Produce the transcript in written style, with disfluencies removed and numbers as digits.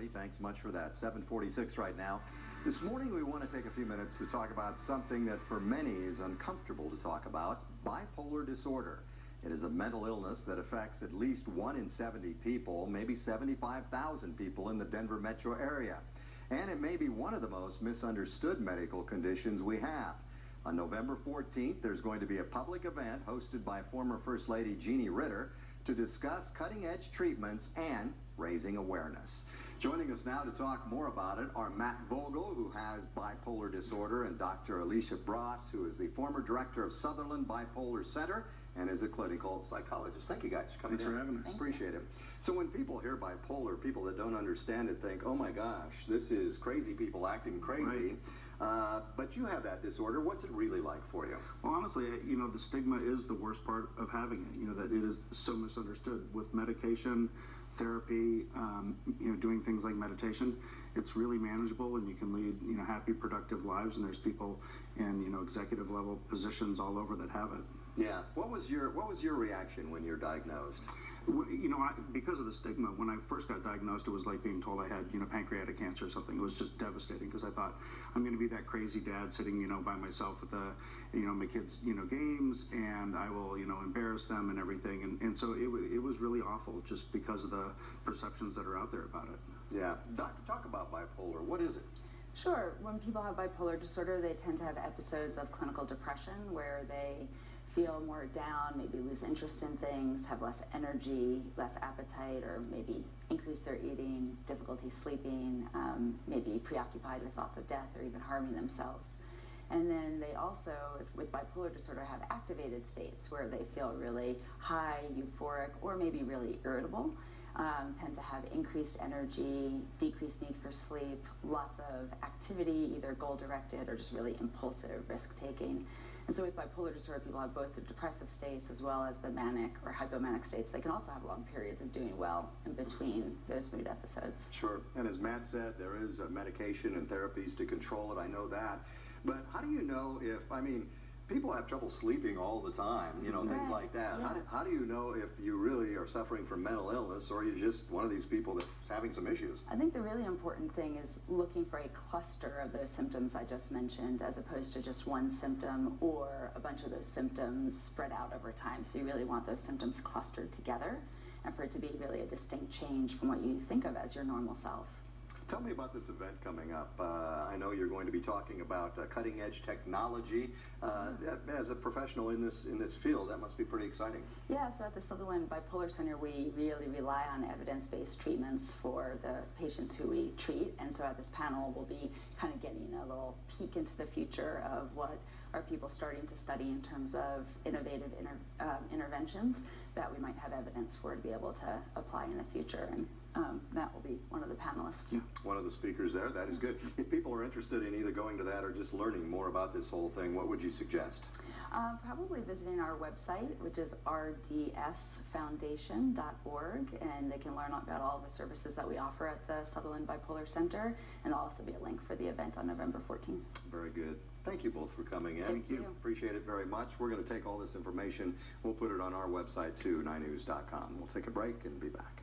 already. Thanks much for that. 7:46 right now. This morning we want to take a few minutes to talk about something that for many is uncomfortable to talk about: bipolar disorder. It is a mental illness that affects at least 1 in 70 people, maybe 75,000 people in the Denver metro area. And it may be one of the most misunderstood medical conditions we have. On November 14th, there's going to be a public event hosted by former First Lady Jeannie Ritter to discuss cutting-edge treatments and raising awareness. Joining us now to talk more about it are Matt Vogel, who has bipolar disorder, and Dr. Alicia Bross, who is the former director of Sutherland Bipolar Center and is a clinical psychologist. Thank you guys for coming in. Thanks for having us. Appreciate it. So when people hear bipolar, people that don't understand it think, oh my gosh, this is crazy people acting crazy. Right. But you have that disorder. What's it really like for you? Well, honestly, the stigma is the worst part of having it. That it is so misunderstood. With medication, therapy, doing things like meditation, it's really manageable, and you can lead, happy, productive lives. And there's people in, executive level positions all over that have it. Yeah. What was your reaction when you're diagnosed? Because of the stigma, when I first got diagnosed, it was like being told I had, pancreatic cancer or something. It was just devastating, because I thought, I'm going to be that crazy dad sitting, by myself at the, my kids, games, and I will, embarrass them and everything. And so it was really awful, just because of the perceptions that are out there about it. Yeah. Doctor, talk about bipolar. What is it? Sure. When people have bipolar disorder, they tend to have episodes of clinical depression where they feel more down, maybe lose interest in things, have less energy, less appetite, or maybe increase their eating, difficulty sleeping, maybe preoccupied with thoughts of death or even harming themselves. And then they also, with bipolar disorder, have activated states where they feel really high, euphoric, or maybe really irritable, tend to have increased energy, decreased need for sleep, lots of activity, either goal-directed or just really impulsive risk-taking. And so with bipolar disorder, people have both the depressive states as well as the manic or hypomanic states. They can also have long periods of doing well in between those mood episodes. Sure. And as Matt said, there is medication and therapies to control it. I know that. But how do you know if, people have trouble sleeping all the time, things like that. Yeah. How do you know if you really are suffering from mental illness, or you're just one of these people that's having some issues? I think the really important thing is looking for a cluster of those symptoms I just mentioned, as opposed to just one symptom or a bunch of those symptoms spread out over time. So you really want those symptoms clustered together, and for it to be really a distinct change from what you think of as your normal self. Tell me about this event coming up. I know you're going to be talking about cutting-edge technology. As a professional in this field, that must be pretty exciting. Yeah, so at the Sutherland Bipolar Center, we really rely on evidence-based treatments for the patients who we treat. And so at this panel, we'll be kind of getting a little peek into the future of what are people starting to study in terms of innovative interventions that we might have evidence for to be able to apply in the future. And Matt will be one of the panelists. Yeah. One of the speakers there. That is good. If people are interested in either going to that or just learning more about this whole thing, what would you suggest? Probably visiting our website, which is rdsfoundation.org, and they can learn about all the services that we offer at the Sutherland Bipolar Center, and there'll also be a link for the event on November 14th. Very good. Thank you both for coming in. Thank you. Appreciate it very much. We're going to take all this information. We'll put it on our website too, 9news.com. We'll take a break and be back.